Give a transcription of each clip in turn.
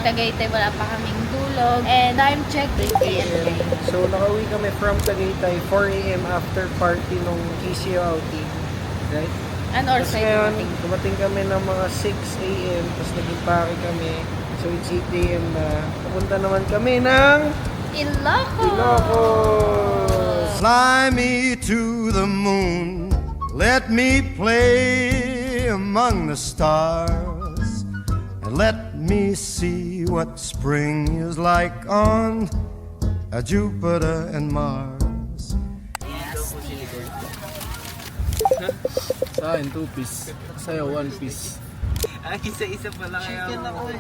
Tagaytay, wala pa kaming tulog. And time check, 8 a.m. So, nakauwi kami from Tagaytay 4 a.m. after party nung KCO outing. Right? And or Tapos side ngayon, meeting. dumating kami ng mga 6 a.m. Tapos naging pake kami. So, it's 8 a.m. na. Papunta naman kami ng Ilocos! Ilocos! Fly me to the moon, let me play among the stars, and let me see what spring is like on Jupiter and Mars. Sa akin, 2 piece. Sa'yo, 1 piece. Ay, isa-isa pala kaya ako.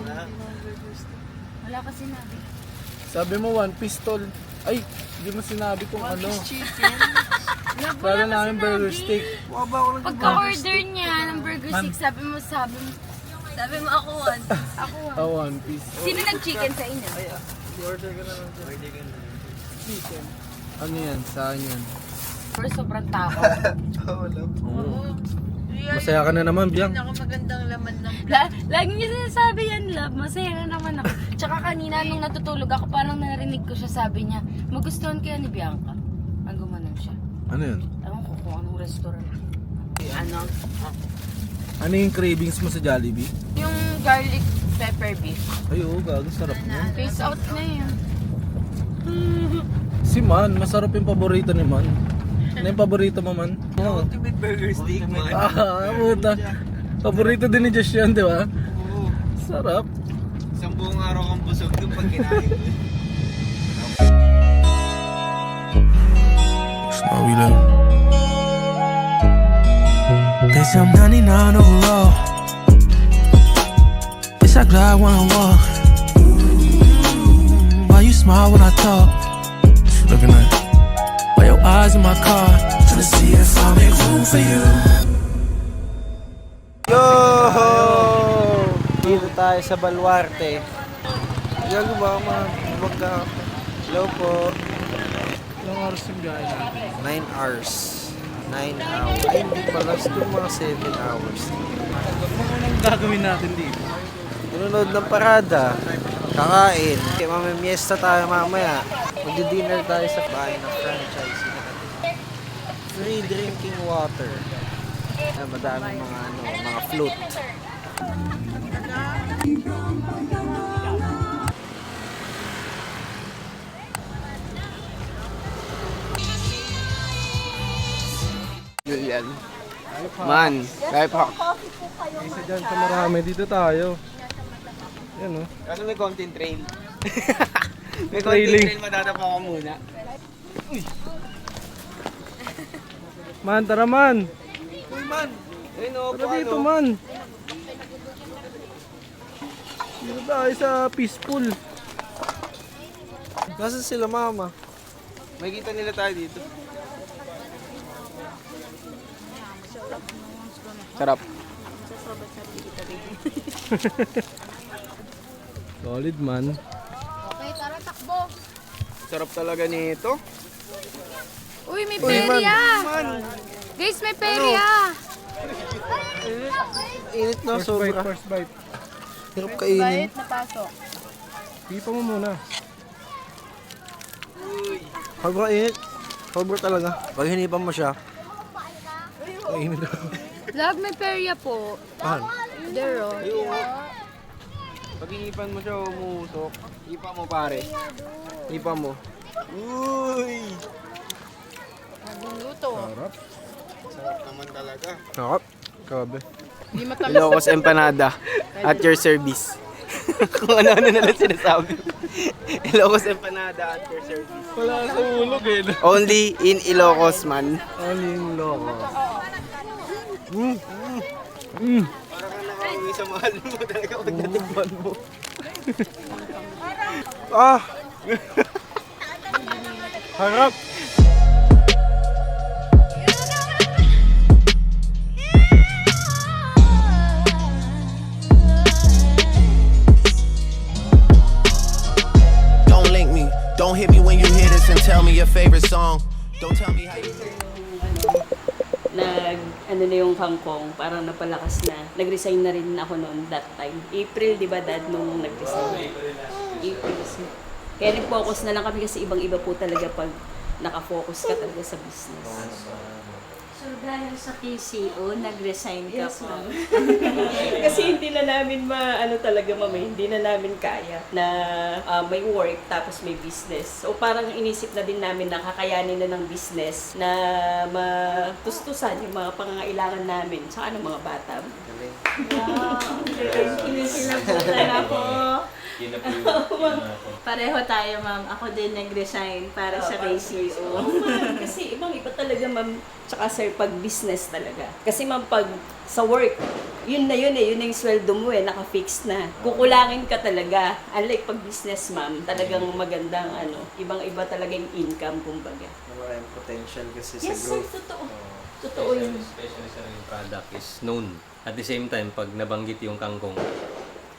Wala ka sinabi. Sabi mo 1 piece, tol. Ay, hindi mo sinabi kung ano. Chicken. Kala namin burger steak. Pagka-order niya ng burger stick, sabi mo ako one. Ako one. Ah, 1 piece. Sino nag-chicken sa inyo? Order ka na lang dyan. Chicken. Ano yan? Saan yan? Pero sobrang tao. Masaya ka na naman, Biang. Ako magandang laman ng Lagi niya sinasabi yan, love. Masaya na naman ako. Tsaka kanina nung natutulog ako, parang narinig ko siya, sabi niya, magustuhan kaya ni Bianca. Ang gumanon siya. Ano yun? Ewan ko kung anong restaurant. Ano? Ano yung cravings mo sa Jollibee? Yung garlic pepper beef. Ay, oo, gago. Sarap niya. Face out na yun. Si Man, masarap yung paborito ni Man. Ano yung paborito mo, Man? Oo. ultimate burger steak, man. Puta. Paborito din ni Josh yan, di ba? Oo. Sarap. Isang buong araw kang busog doon pag kinain mo. How we live. They say I'm 99 overall. Yes, I glide when I walk. Why you smile when I talk? Looking at why your eyes in my car, trying to see if I make room for you. Yo! Dito tayo sa Baluarte. Gago ba mga magka? Hello po. Ilang oras yung biyahe natin? 9 hours. 9 hours. Ay, hindi pala. Siguro mga 7 hours. Anong gagawin natin dito? Nanonood ng parada. Kakain. Kaya mamimiesta tayo mamaya. Magdi-dinner tayo sa bahay ng franchise. Free drinking water. Ay, madaming mga float. Yan. Man, life hack. Isa dyan sa marami. Dito tayo. Yan, oh. Kaso may content trail. May Trailing. content trail, madadapa ko muna. Man, tara, Man. Uy, man! Ayun o, Tara dito, Man. Dito tayo sa peaceful. Nasaan sila mama? May kita nila tayo dito. Sarap. Solid, Man. Okay, tara, takbo. Sarap talaga nito. Uy, may perya! Guys, may perya! Init na First bite, sobra. first bite. Hirap kainin. napasok. Pipa mo muna. Sobra init. Sobra talaga. Pag hinipan mo siya. Kainin na. Love, may perya po. Pahan. There, oh. Pag inipan mo siya, umusok. Ipa mo, pare. Ipa mo. Uy! Nagluluto. Sarap. Sarap naman talaga. Sarap. Grabe. Hindi matamis. Ilocos Empanada at your service. Kung ano-ano na lang sinasabi. Ilocos Empanada at your service. Wala sa ulog eh. Only in Ilocos, man. Only in Locos. Para kang nakauwi sa mahal mo talaga pagdating buwan mo. Ah! Harap! Don't link me, don't hit me when you hear this and tell me your favorite song. Don't tell me how you nag ano na yung kangkong, parang napalakas na. Nag-resign na rin ako noon that time. April, di ba, Dad, nung nag-resign? April. Kaya nag-focus na lang kami kasi ibang-iba po talaga pag nakafocus ka talaga sa business. So dahil sa PCO, nag-resign ka Yes, po. ma'am. Kasi hindi na namin talaga, ma'am, hindi na namin kaya na may work tapos may business. So parang inisip na din namin na kakayanin na ng business na matustusan yung mga pangangailangan namin sa mga bata. Sila po talaga po. Pareho tayo, ma'am. Ako din nag-resign para sa PCO. Ma'am, kasi ibang-iba talaga, ma'am. Tsaka sir, pag business talaga. Kasi ma'am, pag sa work, yun na yun yung sweldo mo naka-fix na. Kukulangin ka talaga. Unlike pag business, ma'am, talagang magandang ibang-iba talaga yung income, kumbaga. Maraming potential kasi sa Yes, sir, growth. totoo. Totoo yun. Especially sa yung product is known. At the same time, pag nabanggit yung kangkong,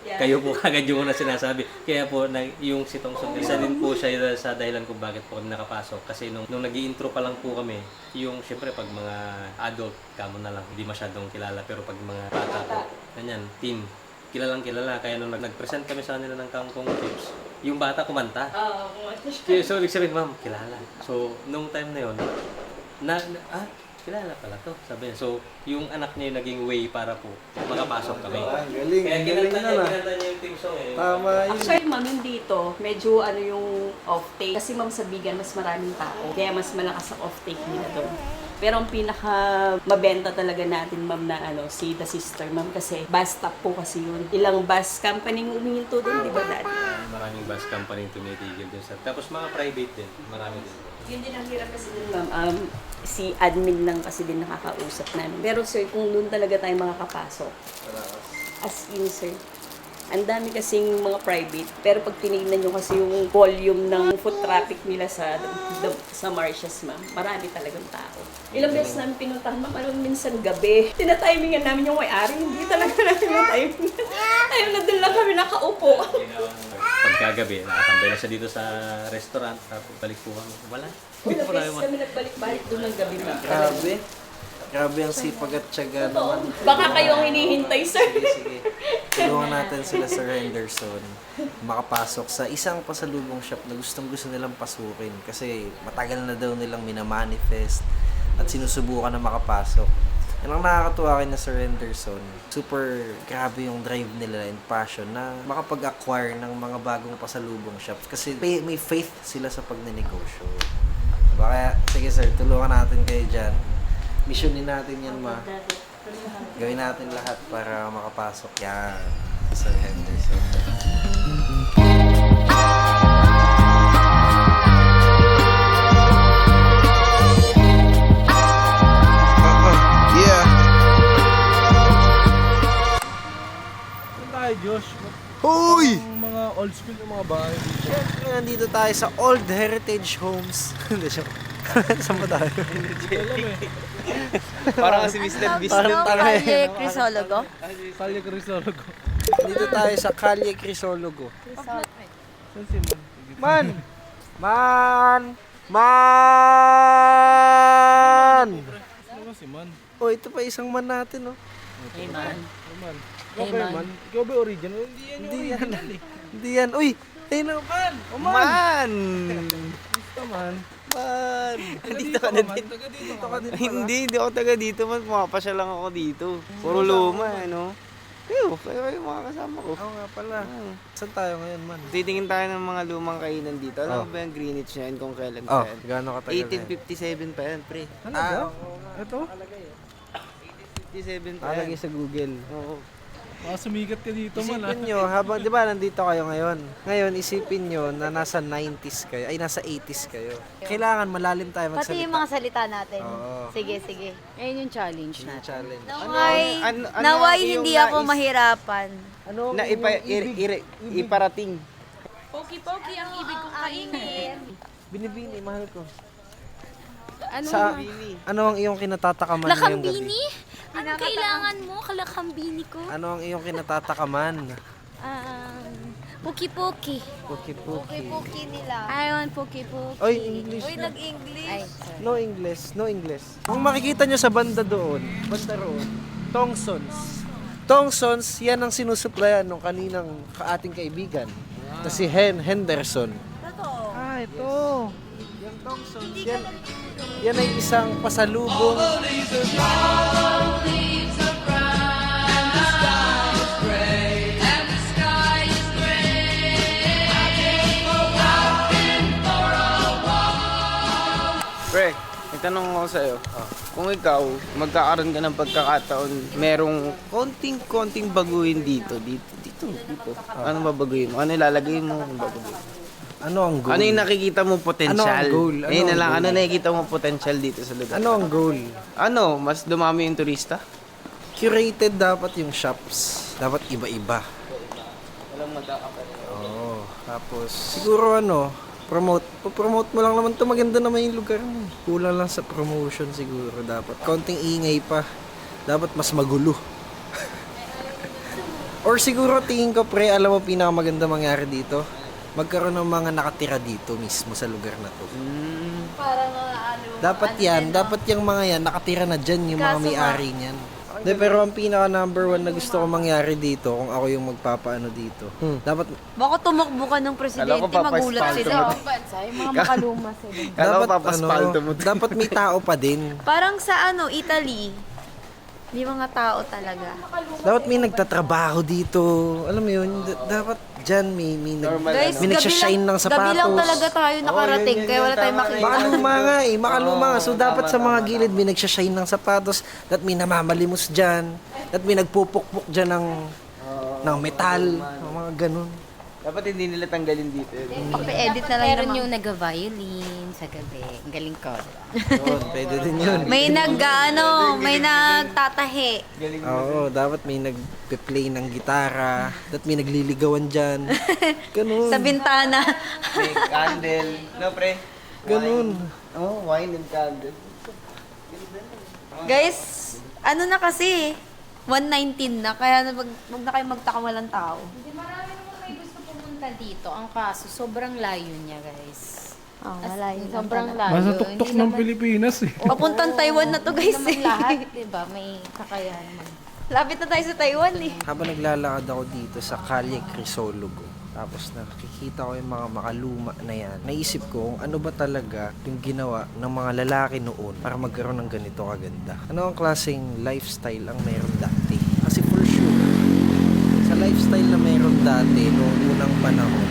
Yeah. kayo po kagad yung una sinasabi. Kaya po, yung si Tong Song, isa din po siya sa dahilan kung bakit po kami nakapasok. Kasi nung nag-i-intro pa lang po kami, yung syempre pag mga adult, kamo na lang, hindi masyadong kilala. Pero pag mga bata po, ganyan, teen, kilalang kilala. Kaya nung nag-present kami sa kanila ng kangkong tips, yung bata kumanta. Kaya so, ibig sabihin, ma'am, kilala. So, nung time na yun, kilala pala to, sabi niya. So, yung anak niya yung naging way para po makapasok kami. Galing, Kaya galing kinanta na. niya yung team song eh. Tama yun. Actually, ma'am, yung dito, medyo yung off-take. Kasi ma'am, sa Bigan, mas maraming tao. Kaya mas malakas ang off-take nila doon. Pero ang pinaka mabenta talaga natin, ma'am, na si The Sister, ma'am, kasi bus stop po kasi yun. Ilang bus company umihinto doon, di ba, Dad? Maraming bus company tumitigil din sa. Tapos mga private din, marami din. Yun din ang hirap kasi din, ma'am. Si admin lang kasi din nakakausap namin. Pero sir, kung doon talaga tayo makakapasok. As in, sir. Ang dami kasing mga private. Pero pag tinignan nyo kasi yung volume ng foot traffic nila sa Marcias, ma'am, marami talagang tao. Ilang beses namin pinuntahan, ma'am, minsan gabi. Tinatimingan namin yung may-ari. Hindi talaga namin matimingan. Ayun, na doon lang kami nakaupo. Pagkagabi, nakatambay na siya dito sa restaurant, tapos balik po kami. Wala. Ilang beses kami nagbalik-balik doon ng gabi, ma'am. Grabe. Grabe ang sipag at tiyaga naman. Baka kayo ang hinihintay, sir. Sige. Tulungan natin sila sa Henderson makapasok sa isang pasalubong shop na gustong-gusto nilang pasukin kasi matagal na daw nilang minamanifest at sinusubukan na makapasok. Yan ang nakakatuwa kay na Sir Henderson. Super grabe yung drive nila and passion na makapag-acquire ng mga bagong pasalubong shops kasi may faith sila sa pagnenegosyo. Diba? Kaya, sige sir, tulungan natin kayo dyan. Missionin natin yan, ma. Gawin natin lahat para makapasok yan sa Henderson. Yeah. Saan tayo, Josh? Hoy! Ang mga old school yung mga bahay dito. Siyempre, nandito tayo sa Old Heritage Homes. Hindi siya. Saan ba tayo? Alam eh. Parang kasi Mr. Beast. Kalye Crisologo? Kalye Crisologo. Dito tayo sa Kalye Crisologo. Saan si Man? Man! Man! Saan ba si Man? Oh, ito pa isang man natin, oh. Hey, man. Man. Hey, Ikaw ba man. Man? Ikaw ba original? Hindi yan yung Hindi yan. original eh. Hindi yan. Uy! Tayo na, man! Oh, man! Man! Basta man. Man! Nandito ka na Man. dito. Taga dito Ito ka. ka din pala. Hindi ako taga dito man. Pumapasya lang ako dito. Puro luma, ano? Kayo mga kasama ko. Oo nga pala. Saan tayo ngayon, man? Titingin tayo ng mga lumang kainan dito. Alam Oh. mo ba yung Greenwich na yan kung kailan Oh, pa yan? gaano katagal na yan? 1857 pa yan, pre. Ano ba? Ito? 1857 pa Palagay yan. sa Google. Oo. Baka sumigat ka dito man ah. Isipin nyo, habang, di ba, nandito kayo ngayon. Ngayon, isipin nyo na nasa 90s kayo, ay nasa 80s kayo. Kailangan malalim tayo magsalita. Pati yung mga salita natin. Oo. Sige, sige. Ayun yung challenge Yung natin. challenge. Naway, ano naway yung hindi ako nais- mahirapan. Ano Na iparating. Poki-poki ang ibig kong kainin. Binibini, mahal ko. Ano Sa, ano ang iyong kinatatakaman ngayong gabi? Lakambini? Anong kailangan mo? Kalakambini ko? Ano ang iyong kinatatakaman? Puki-puki. Puki-puki. Puki nila. I want puki-puki. Oy, English Uy, na. nag-English. Ay, sorry. No English, no English. Kung makikita nyo sa banda doon, banda roon, Tongsons. Tongsons, yan ang sinusuplayan ng kaninang ating kaibigan na si Henderson. Totoo. Ah, ito. Yung Tongsons, yan ay isang pasalubong. Pre, may tanong ako sa'yo. Kung ikaw, magkakaroon ka ng pagkakataon, merong konting baguhin dito. Ano babaguhin mo? Ano ilalagay mo? Ano babaguhin? Ano ang goal? Ano yung nakikita mo potential? Ano ang goal? Ano Ayun na ang lang, goal? ano nakikita mo potential dito sa lugar? Ano ang goal? Ano, mas dumami yung turista? Curated dapat yung shops. Dapat iba-iba. Walang magkakapat. Oo. Tapos, siguro promote mo lang naman to, maganda naman yung lugar mo. Kulang lang sa promotion siguro dapat. Konting ingay pa. Dapat mas magulo. Or siguro tingin ko pre, alam mo pinakamaganda mangyari dito? Magkaroon ng mga nakatira dito mismo sa lugar na to. Parang Dapat yung mga yan, nakatira na dyan yung mga Kaso may-ari niyan. De, pero ang pinaka number one na gusto ko mangyari dito, kung ako yung magpapaano dito, dapat baka tumakbo ka ng presidente, Kala ko magulat papaspalto sila. mo. Bansa, yung mga makaluma sila. Kala ko dapat papaspalto mo. dapat may tao pa din. Parang sa Italy, may mga tao talaga. Dapat may nagtatrabaho dito. Alam mo yun, dapat dyan may Guys, may nagsashine ng sapatos. gabi lang talaga tayo nakarating, yun, kaya wala tayong makita. Makaluma nga eh, makaluma nga. So dapat sa mga gilid may nagsashine ng sapatos, that may namamalimos dyan, that may nagpupukpuk dyan ng metal, mga ganun. Dapat hindi nila tanggalin dito. Papi-edit na lang Meron naman. yung nag-violin sa gabi. Ang galing ko. Yun, pwede din yun. May may nagtatahi. Oo, dapat may nagpe-play ng gitara, that may nagliligawan dyan. Ganun. Sa bintana. May candle. No, pre? Ganun. Wine and candle. Guys, ano na kasi, 119 na, kaya wag na kayo magtaka walang tao. Hindi, marami naman may gusto pumunta dito. Ang kaso, sobrang layo niya, guys. Oh, malayo. Sobrang layo. Nasa tuktok ng Pilipinas eh. Papuntang Taiwan na to, guys. Hindi naman lahat, diba? May kakayahan. Lapit na tayo sa Taiwan eh. Habang naglalakad ako dito sa Calle Crisologo, tapos nakikita ko yung mga makaluma na yan, naisip ko kung ano ba talaga yung ginawa ng mga lalaki noon para magkaroon ng ganito kaganda. Ano ang klaseng lifestyle ang meron dati? Kasi for sure, sa lifestyle na meron dati noong unang panahon,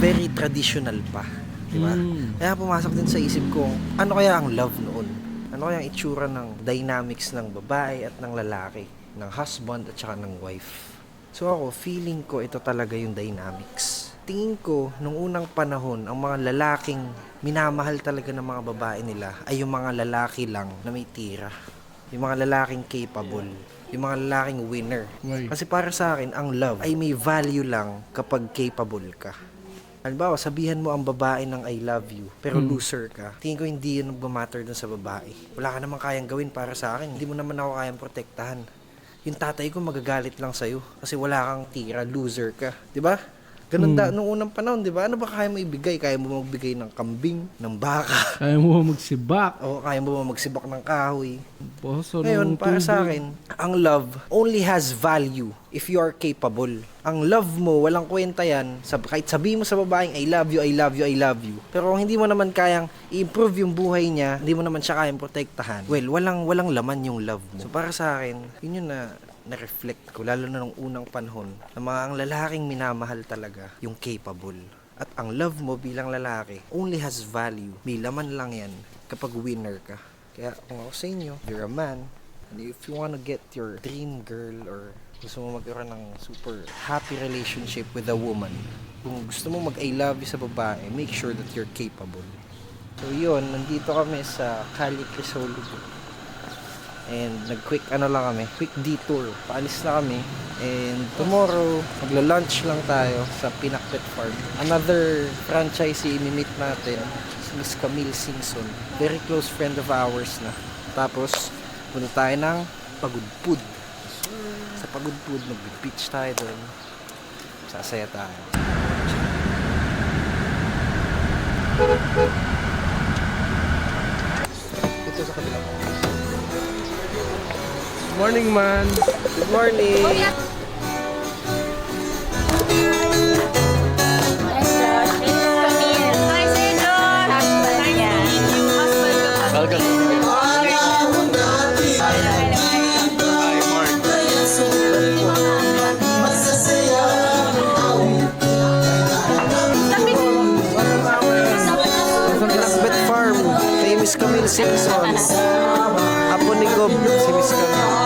very traditional pa. Diba? Kaya pumasok din sa isip ko, ano kaya ang love noon? Ano kaya ang itsura ng dynamics ng babae at ng lalaki? Ng husband at saka ng wife. So ako, feeling ko ito talaga yung dynamics. Tingin ko, nung unang panahon, ang mga lalaking minamahal talaga ng mga babae nila ay yung mga lalaki lang na may tira. Yung mga lalaking capable. Yung mga lalaking winner. Kasi para sa akin, ang love ay may value lang kapag capable ka. Halimbawa, sabihan mo ang babae ng I love you, pero loser ka. Tingin ko hindi yun mag-matter dun sa babae. Wala ka namang kayang gawin para sa akin. Hindi mo naman ako kayang protektahan. Yung tatay ko magagalit lang sa'yo kasi wala kang tira, loser ka. Diba? Ganun nung unang panahon, diba? Ano ba kaya mo ibigay? Kaya mo magbigay ng kambing, ng baka? Kaya mo magsibak. O kaya mo magsibak ng kahoy? Poso Ngayon, ng para sa tubig. akin, ang love only has value if you are capable. Ang love mo, walang kwenta yan. Kahit sabihin mo sa babaeng, I love you, I love you, I love you. Pero kung hindi mo naman kayang i-improve yung buhay niya, hindi mo naman siya kayang protektahan, well, walang laman yung love mo. So para sa akin, yun yung na-reflect ko, lalo na nung unang panahon, na mga ang lalaking minamahal talaga, yung capable. At ang love mo bilang lalaki only has value. May laman lang yan kapag winner ka. Kaya kung ako sa inyo, you're a man, and if you wanna get your dream girl or gusto mo magkaroon ng super happy relationship with a woman, kung gusto mo mag-I love you sa babae, make sure that you're capable. So yun, nandito kami sa Calle Crisologo. And nag-quick quick detour. Paalis na kami. And tomorrow, magla-lunch lang tayo sa Pinakpet Farm. Another franchisee imimit natin, si Miss Camille Singson. Very close friend of ours na. Tapos, punta tayo ng Pagudpud. Sa Pagudpud, mag-beach tayo doon. Sasaya tayo. Ito sa kabila. Morning, man. Good morning. Pinakbet Farm, kay Miss Camille Simpson. Apo ni Gob, si Miss Camille.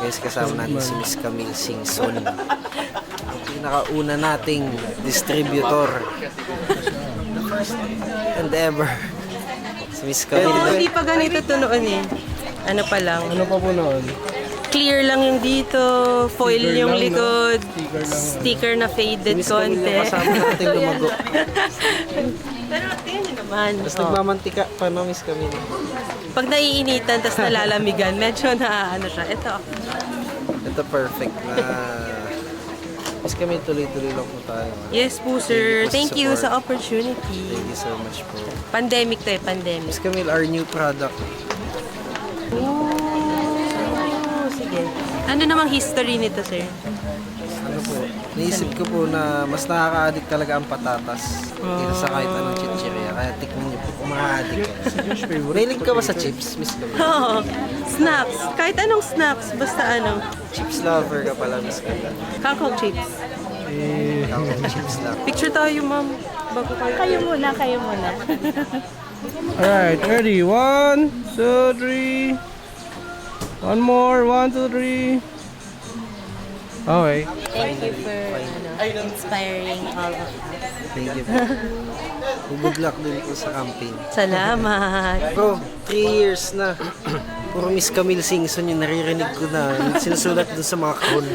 Guys, kasama natin si Miss Camille Simpson. Ang pinakauna nating distributor. The first and ever. Si Miss Camille. Hindi pa ganito to noon eh. Ano pa lang? Ano pa po noon? Clear lang yung dito, foil Sticker yung lang, no? likod, Sticker lang. sticker na faded Miss Camille konti. yung kasama natin lumago. Pero tingnan nyo naman. Tapos Oh. nagmamantika pa no, Miss Camille. Pag naiinitan, tapos nalalamigan, medyo na ano siya. Ito. Ito perfect na. Miss Camille, tuloy-tuloy lang po tayo. Yes po, sir. Thank Thank you you po sa sa opportunity. Thank you so much po. Pandemic to eh, pandemic. Miss Camille, our new product. Oh, sige. Ano namang history nito, sir? Ano po, naisip ko po na mas nakaka-addict talaga ang patatas kaysa sa kahit anong chichirya. Kaya tikman niyo po kung makaka-addict ka. Mahilig ka ba sa chips, Miss Camille? Oo. Snacks. Kahit anong snacks. Basta ano. Chips lover ka pala, Miss Camille. Kangkong chips. Kangkong chips lang. Picture tayo, ma'am. Bago kayo. Kayo muna, kayo muna. Alright, ready? 1, 2, 3. One more. 1, 2, 3. Okay. Thank you for inspiring all of us. Thank you po. Good luck din po sa campaign. Salamat. Bro, 3 years na. Puro Miss Camille Simpson yung naririnig ko na. Yung sinusulat dun sa mga kahon.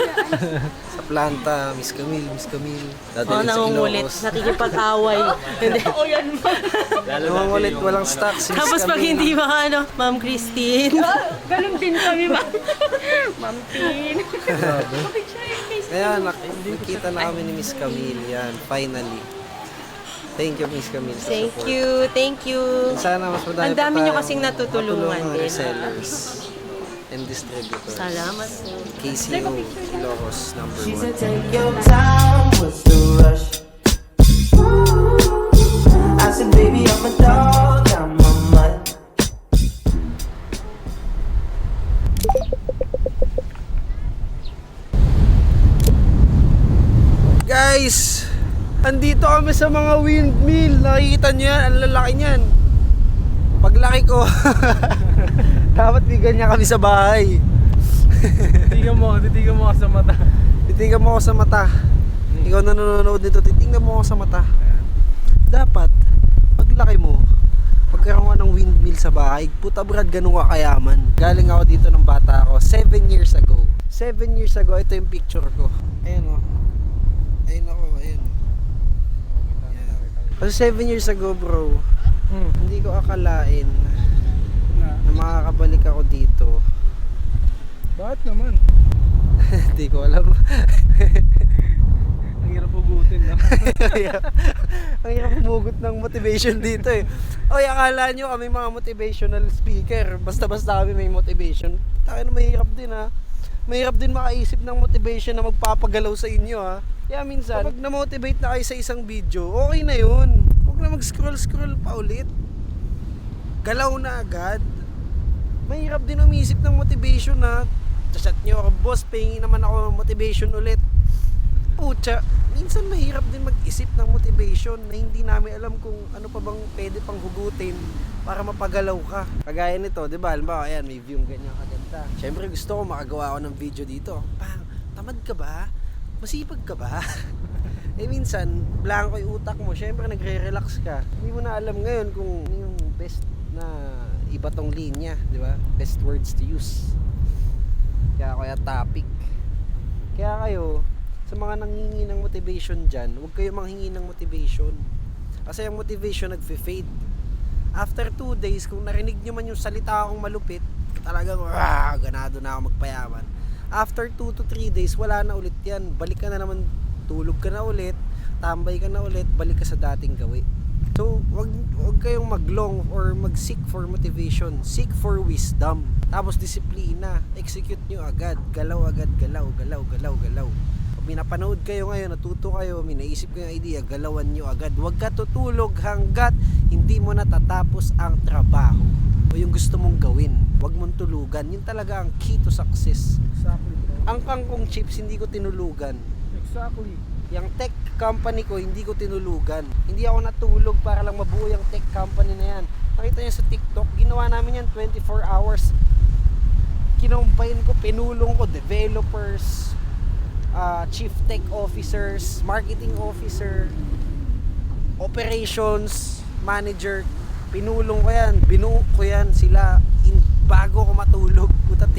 Sa planta, Miss Camille, Miss Camille. Oo, nangungulit. Nakikipag-away. Hindi. Nangungulit, walang stock si Miss Tapos pag Camille. hindi baka ano, Ma'am Christine. Ganun din kami, ma'am. Ma'am Tin. Kaya nakita na kami ni Miss Camille yan, finally. Thank you, Miss Camille, sa Thank support. you, thank you. Sana mas madami Ang dami pa nyo tayong kasing natutulungan matulungang din. resellers and distributors. Salamat po. KCO, Ilocos, number 1. Take your time, what's the rush? I said, baby, I'm a dog, I'm a mutt. Guys, andito kami sa mga windmill. Nakikita niyo yan, ang lalaki niyan. Paglaki ko, dapat bigyan niya kami sa bahay. Titigan mo ka sa mata. Titigan mo ako sa mata. Ikaw na nanonood nito, titingnan mo ako sa mata. Dapat, paglaki mo, pagkaroon ka ng windmill sa bahay, puta brad, ganun ka kayaman. Galing ako dito ng bata ako, 7 years ago. 7 years ago, ito yung picture ko. Ayan o. Ayun ako, ayun. Kasi 7 years ago, bro, hindi ko akalain na makakabalik ako dito. Bakit naman? Hindi ko alam. Ang hirap hugutin, no? Ang hirap humugot ng motivation dito eh. Oy, akala nyo kami mga motivational speaker. Basta-basta kami may motivation. Tayo na mahirap din ha. Mahirap din makaisip ng motivation na magpapagalaw sa inyo ha. Kaya minsan, kapag na-motivate na kayo sa isang video, okay na yun. Huwag na mag-scroll pa ulit. Galaw na agad. Mahirap din umisip ng motivation ha. Chat nyo ako, boss, pahingin naman ako ng motivation ulit. Pucha, minsan mahirap din mag-isip ng motivation na hindi namin alam kung ano pa bang pwede pang hugutin para mapagalaw ka. Kagaya nito, di ba? Halimbawa, ayan, may view ganyan kaganda. Siyempre gusto ko makagawa ako ng video dito. Pang, tamad ka ba? Masipag ka ba? Eh minsan, blanco yung utak mo. Siyempre nagre-relax ka. Hindi mo na alam ngayon kung ano yung best na iba tong linya, di ba? Best words to use. Kaya topic. Kaya kayo, sa mga nanghingi ng motivation dyan, huwag kayo manghingi ng motivation. Kasi ang motivation nagfe-fade. After 2 days, kung narinig nyo man yung salita akong malupit, talagang ganado na ako magpayaman. After 2 to 3 days, wala na ulit yan. Balik ka na naman, tulog ka na ulit, tambay ka na ulit, balik ka sa dating gawi. So, wag kayong mag-long or mag-seek for motivation. Seek for wisdom. Tapos disiplina. Execute nyo agad. Galaw agad, galaw. Pag minapanood kayo ngayon, natuto kayo, minaisip kayo yung idea, galawan nyo agad. Huwag ka tutulog hanggat hindi mo natatapos ang trabaho o yung gusto mong gawin. Huwag mong tulugan. Yun talaga ang key to success. Exactly, bro. Ang kangkong chips, hindi ko tinulugan. Exactly. Yung tech company ko, hindi ko tinulugan. Hindi ako natulog para lang mabuo yung tech company na yan. Nakita niyo sa TikTok, ginawa namin yan 24 hours. Kinumpine ko, pinulong ko, developers, chief tech officers, marketing officer, operations manager. Pinulong ko yan, binuo ko yan sila bago ko matulog. Puta,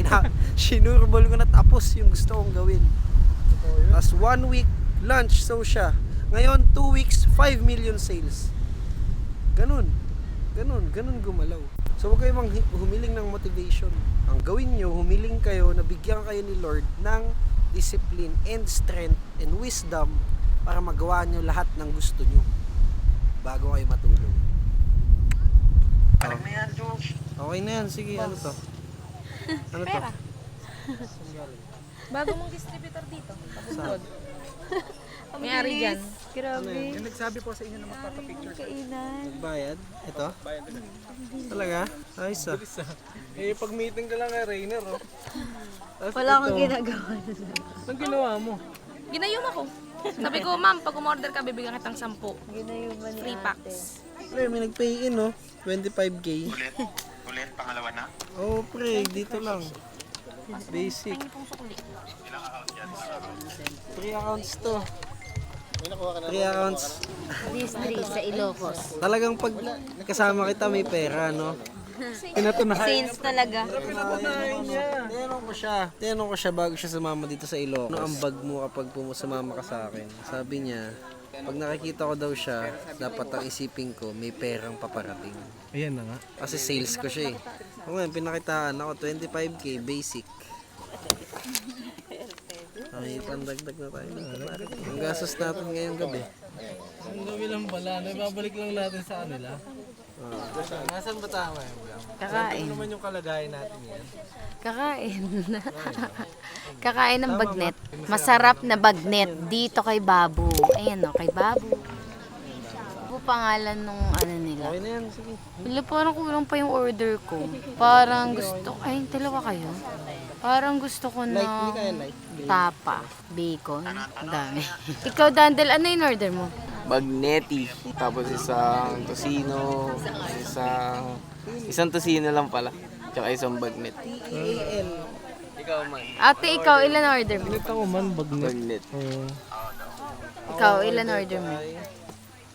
sinurbol ko na tapos yung gusto kong gawin. Tapos 1 week, lunch, so siya. Ngayon, 2 weeks, 5 million sales. Ganun gumalaw. So huwag kayong humiling ng motivation. Ang gawin nyo, humiling kayo, nabigyan kayo ni Lord ng discipline and strength and wisdom para magawa nyo lahat ng gusto nyo bago kayo matulog. Okay na yan, sige, ano to? Ano to? Bago mong distributor dito. Saan? May-ari dyan. Grabe. Yung nagsabi po sa inyo na magpapapicture. Kainan. Nagbayad? Ito? Talaga? Ayos ah. Eh, pag meeting ka lang kay Rainer, oh. Wala kang ginagawa. Anong ginawa mo? Ginayum ako. Sabi ko, ma'am, pag umorder ka, bibigyan kitang 10. Ginayuman ni Free packs. Pre, may nag-pay in, no? 25k. Ulit, pangalawa na? Oo, pre, dito lang. Basic. 3 accounts to. 3 accounts. These three sa Ilocos. Talagang pag kasama kita may pera, no? Sales talaga. Tinanong ko siya bago siya sumama dito sa Ilocos. Ano ang bag mo kapag sumama ka sa akin? Sabi niya, pag nakikita ko daw siya, dapat ang isipin ko, may perang paparating. Ayan na nga. Kasi sales ko siya eh. O ngayon, pinakitaan ako, 25k basic. Ay, pandagdag na tayo. Ang gastos natin ngayong gabi. Ang gabi lang pala, ibabalik lang natin sa kanila. Nasaan ba tayo? Kakain. Ano naman yung kalagayan natin yan? Kakain. Kakain ng bagnet. Masarap na bagnet dito kay Babu. Ayan o, kay Babu. Babu pangalan nung ano nila. Okay na yan, sige. Wala, parang kulang pa yung order ko. Parang gusto, ay, dalawa kayo. Parang gusto ko na tapa, bacon, ang dami. Ikaw, Dandel, ano yung order mo? Bagnetti. Tapos isang tosino, isang tosino lang pala. Tsaka isang bagnet. Ikaw man. Ate, ikaw, ilan order mo? Ito man, bagnet. Bagnet. Ikaw, ilan order mo?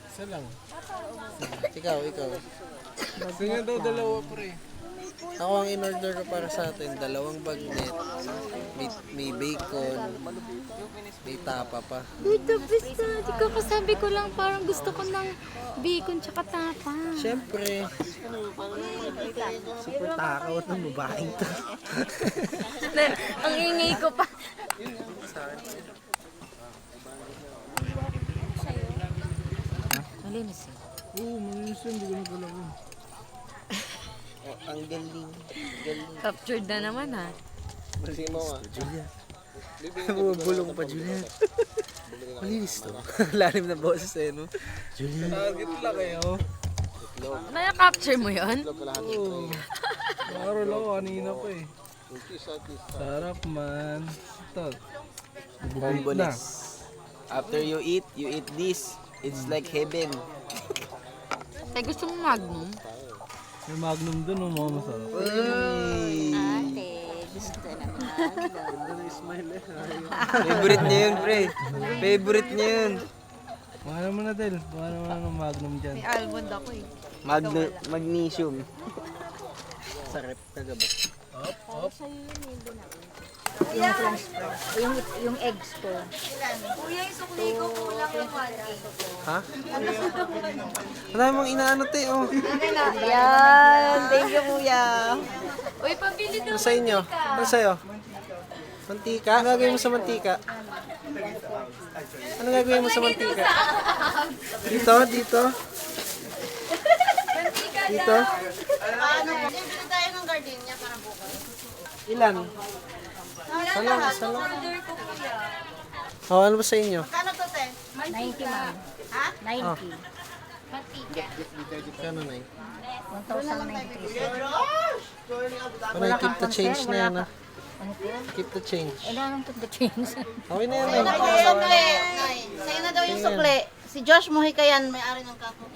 Isa lang. Ikaw. Gusto niya daw dalawa pre. Ako ang in-order ko para sa atin, 2 bagnet, may bacon, may tapa pa. Uy, the best na. Di ko kasabi ko lang, parang gusto ko ng bacon tsaka tapa. Siyempre, super takaw ng babaeng to. Ang ingay ko pa. Malinis yun. Oo, malinis yun, hindi ko nagalaw. Ang galing. Captured na naman ha. Julia. Bumubulong pa, Julia. Malinis to. Lalim na boses eh, no? Julia. Target lang kayo. Na-capture mo yun? Oo. Nakarol ako kanina pa eh. Sarap man. Ito. Bombones. After you eat this. It's like heaven. Ay, gusto mo Magnum? May Magnum dun, oh, mga masarap. Ate, gusto naman. Favorite niya yun, pre. Favorite niya yun. Baka naman na, Del. Baka naman ng Magnum dyan. May almond ako eh. Magnesium. Sarap kagabi. Hop. Yung eggs ko. Kuya, yung sukli ko kulang yung 1 Ha? Ang dami mong inaano, te, oh. Yan. Thank you, kuya. Uy, pabili daw. Ano sa inyo? Ano sa'yo? Mantika? Ano gagawin mo sa mantika? Ano gagawin mo sa mantika? Dito? Dito? Dito? Bili tayo ng gardenia para bukas. Ilan? Salang, salang. Oh, ano ba sa inyo? Kano to, te? 90, ma'am. Ha? 90. Kano na yun? 1,093. Ano yung keep the change na yan, ah? Keep the change. Ilan ang the change? Okay na yan, Sa'yo na eh. daw yung sukle. Sa'yo na daw yung sukle. Si Josh Mohikayan, may-ari ng kapo.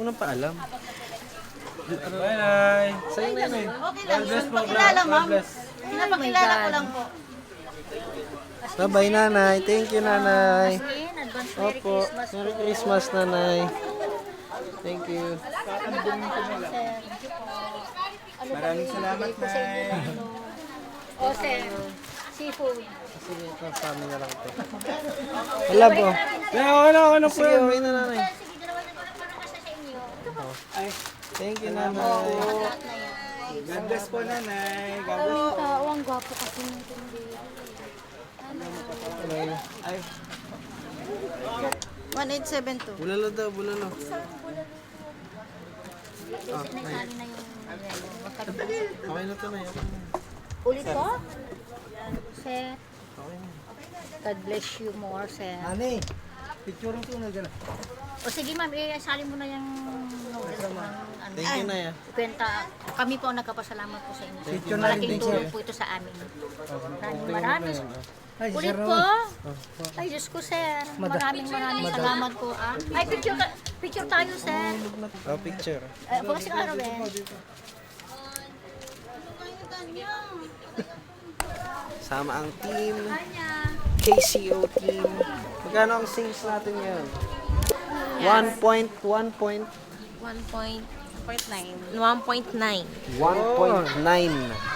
Unang pa alam. Bye! Sa'yo na yan, eh. Okay lang. Pakilala, ma'am. Pinapakilala ko lang po. Bye-bye, nanay. Thank you, nanay. Advance Merry Opo. Christmas. Merry Christmas, nanay. Thank you. Maraming salamat, Nay. O, sir. Seafood. Sige, ito sa amin na lang ito. Wala po. Ano po Sige, yan? okay na, nanay. Thank you, nanay. God bless po, nanay. God Ang tao, ang gwapo kasi nito. Ay, 1872. bulalo daw, bulalo. Okay na ito na yun. Ulit po? Sir. God bless you more, sir. Ani, picture ko na dyan. O sige, ma'am, isali mo na yung noodles mo. Thank you, Naya. Kwenta, kami po ang nagkapasalamat po sa inyo. Thank you, Malaking Naya. tulong po ito sa amin. Maraming. Ulit po. Ay, Diyos ko, sir. Maraming salamat po. Ah. Ay, picture tayo, sir. Oh, picture. Bukas yung araw, eh. Sama ang team. KCO team. Magkano ang sales natin ngayon? 1.9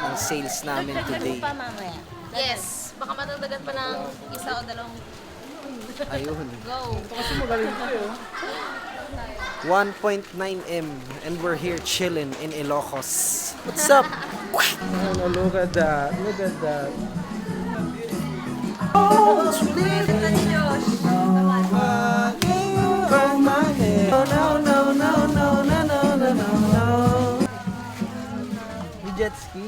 ang sales namin today. Yes. Baka matagdagan pa ng isa o dalawang. Ayun. Go. 1.9M and we're here chilling in Ilocos. What's up? Oh, look at that. Look at that. May jet ski?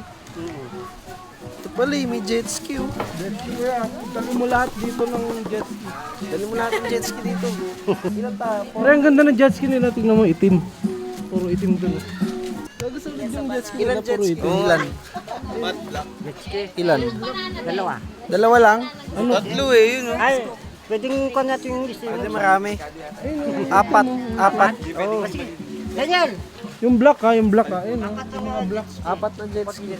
Ito pala may jet ski, oh. Jet ski kaya. Dali mo lahat dito ng jet ski. Dali mo natin jet ski dito. Ilan tayo? Pero ang ganda ng jet ski nila. Tingnan mo, itim. Puro itim dun. Gusto ko yung jet ski Ilan nila. jet Puro ski? itim. Ilan? Ilan? Dalawa lang? Ano? Tatlo eh, yun oh. Ay, pwedeng ko natin yung list. Pwede marami. Apat. Oh. Daniel! Yung black ha, yung black ha. Ayun ha, yung mga black. Apat na jet ski.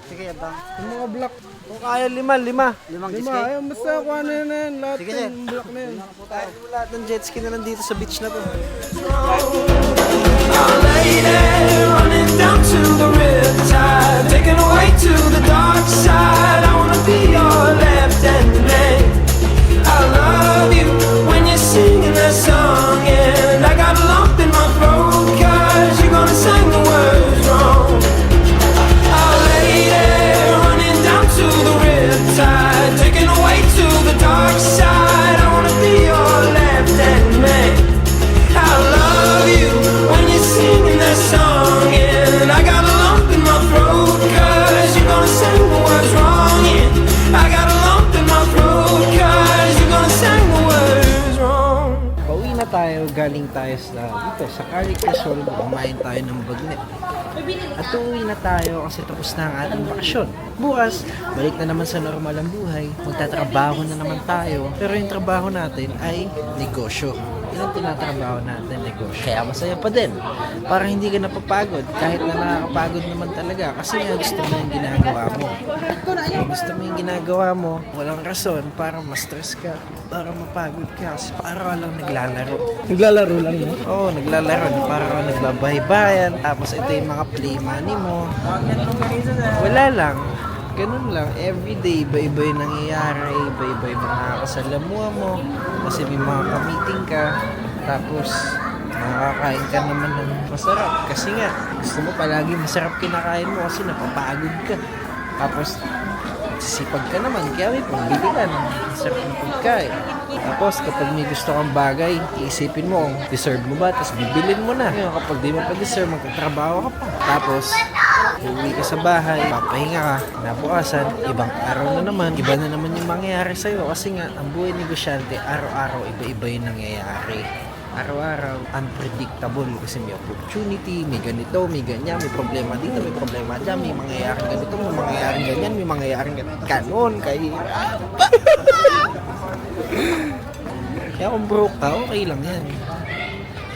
Sige, abang. Yung mga black. Kung kaya limang Limang Lima, diskay. ayun, basta kuha na yan. Lahat Sige, sir. yung black na yan. Kaya mo lahat ng jet ski na nandito sa beach na to. Running down to the riptide, taken away to the dark side. I wanna be your left-hand man. I love you when you're singing that song, and I got a lump in my throat 'cause you're gonna sing the words wrong. Oh lady, running down to the riptide, taken away to the dark side. I wanna be your left-hand man. I love you when you're singing that song, and I got a lump in my throat 'cause you're gonna sing the words wrong. Yeah, I got a lump in my throat 'cause you're gonna sing the words wrong. Pauwi na tayo, galing tayo dito sa Caric Resort, kumain tayo ng bagnet. At uuwi na tayo kasi tapos na ang ating bakasyon. Bukas, balik na naman sa normal ang buhay. Magtatrabaho na naman tayo. Pero yung trabaho natin ay negosyo. Yung tinatrabaho natin, negosyo. Kaya masaya pa din. Para hindi ka napapagod. Kahit na nakakapagod naman talaga. Kasi nga gusto mo yung ginagawa mo. Kung gusto mo yung ginagawa mo, walang rason para ma-stress ka. Para mapagod ka. Kasi para lang naglalaro. Naglalaro lang no? Oo, naglalaro. Para ka nagbabaybayan. Tapos ito yung mga play money mo. Wala lang. ganun lang. Everyday, iba-iba yung nangyayari, iba-iba yung mga kasalamuha mo. Kasi may mga ka-meeting ka. Tapos, makakain ka naman ng masarap. Kasi nga, gusto mo palagi masarap kinakain mo kasi napapagod ka. Tapos, sisipag ka naman, kaya may pambili ka ng masarap na pagkain. Tapos, kapag may gusto kang bagay, iisipin mo kung deserve mo ba, tapos bibilin mo na. Ngayon, kapag di mo pa deserve, magtatrabaho ka pa. Tapos, uuwi ka sa bahay, papahinga ka, nabukasan, ibang araw na naman, iba na naman yung mangyayari sa'yo. Kasi nga, ang buhay negosyante, araw-araw, iba-iba yung nangyayari. Araw-araw, unpredictable kasi may opportunity, may ganito, may ganyan, may problema dito, may problema dyan, may mangyayaring ganito, may mangyayaring ganyan, may mangyayaring ganon, kahirap. Kaya kung broke ka, okay lang yan.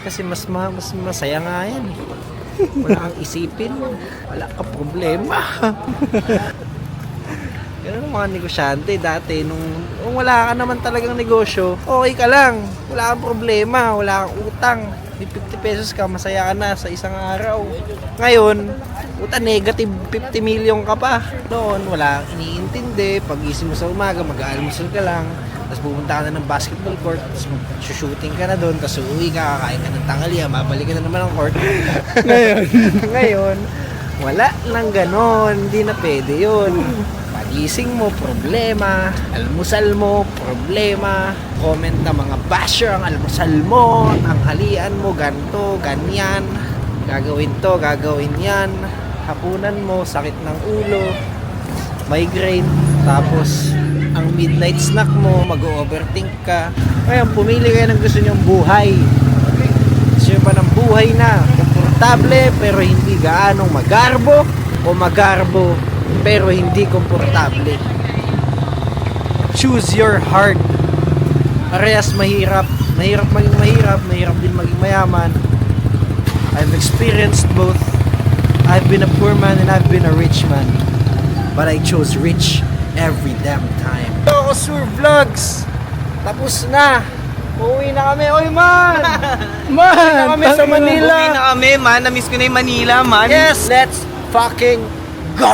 Kasi mas masaya nga yan. Wala kang isipin, wala kang problema. Ganun ang mga negosyante dati, nung wala ka naman talagang negosyo, okay ka lang, wala kang problema, wala kang utang. May 50 pesos ka, masaya ka na sa isang araw. Ngayon, negative 50 million ka pa. Noon, wala kang iniintindi, pag-isip mo sa umaga, mag-aalmusal ka lang, tapos pupunta ka na ng basketball court, tapos shooting ka na doon, tapos uuwi ka, kakain ka ng tanghalian, mabalik ka na naman ng court. Ngayon, wala lang ganon, hindi na pwede yun. Pagising mo, problema. Almusal mo, problema. Comment na mga basher ang almusal mo. Ang halian mo, ganto, ganyan. Gagawin to, gagawin yan. Hapunan mo, sakit ng ulo. Migraine. Tapos, ang midnight snack mo, mag-overthink ka. Ngayon, pumili kayo ng gusto nyong buhay. Gusto nyo ba ng buhay na komportable, pero hindi gaanong magarbo, o magarbo, pero hindi komportable. Choose your heart. Parehas mahirap. Mahirap maging mahirap, mahirap din maging mayaman. I've experienced both. I've been a poor man and I've been a rich man. But I chose rich every damn time. Ako Sur Vlogs. Tapos na. Uuwi na kami. Oy man! Man! Uuwi na kami sa Manila. Uwi na kami, man. Namiss ko na yung Manila, man. Yes, let's fucking go!